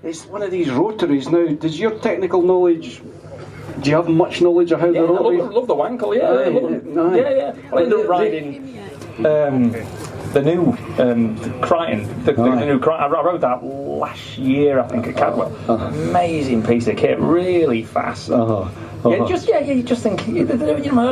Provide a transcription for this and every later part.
it's one of these rotaries. Now, does your technical knowledge, do you have much knowledge of how the rotaries? I love the Wankel, yeah. Yeah. I ended up riding the new Crichton, the new Crichton. I rode that last year, I think, at Cadwell. Amazing piece of kit, really fast. You just think,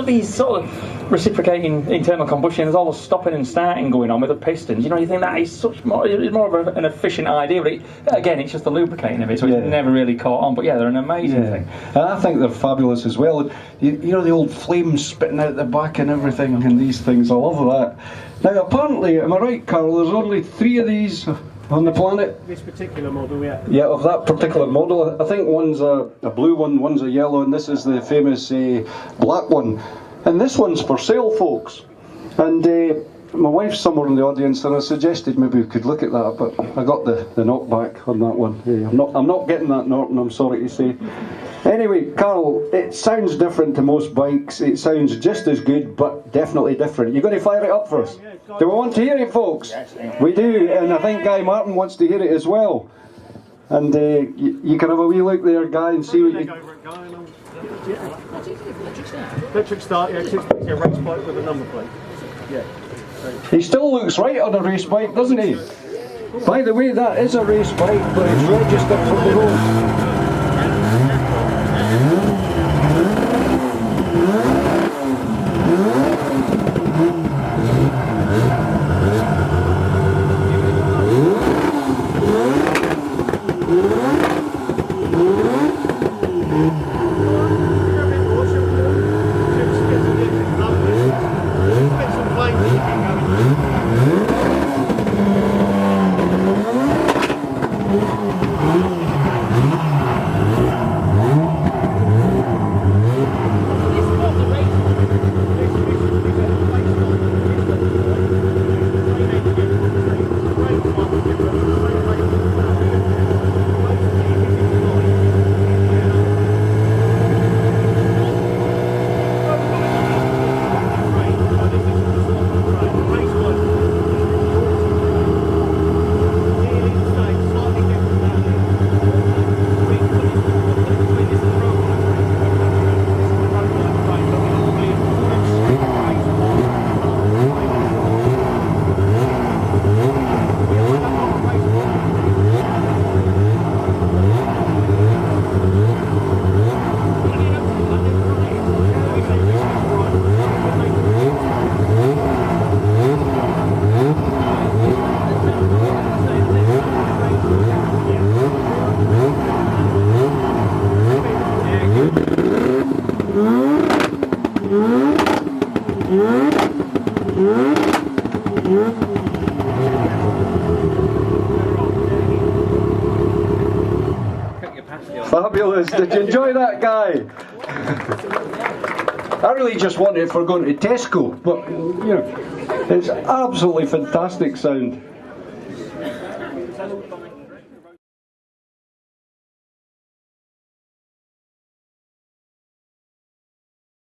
these sort of reciprocating internal combustion, there's all the stopping and starting going on with the pistons. You think that is it's more of an efficient idea, but again, it's just the lubricating of it, so it's never really caught on. But yeah, they're an amazing thing. And I think they're fabulous as well. You know the old flames spitting out the back and everything, and these things, I love that. Now, apparently, am I right, Carl, there's only 3 of these on the planet? This particular model, yeah. Yeah, of that particular model. I think one's a blue one, one's a yellow, and this is the famous black one. And this one's for sale, folks. And my wife's somewhere in the audience, and I suggested maybe we could look at that, but I got the knockback on that one. I'm not getting that Norton, I'm sorry to say. Anyway, Carl, it sounds different to most bikes. It sounds just as good, but definitely different. You're going to fire it up for us? Do we want to hear it, folks? Yes, we do, and I think Guy Martin wants to hear it as well. And you can have a wee look there, Guy, and see what you... Electric start, yeah, it's a race bike with a number plate. Yeah. He still looks right on a race bike, doesn't he? By the way, that is a race bike, but it's registered for the road. Fabulous. Did you enjoy that, Guy? I really just want it for going to Tesco, but it's absolutely fantastic sound.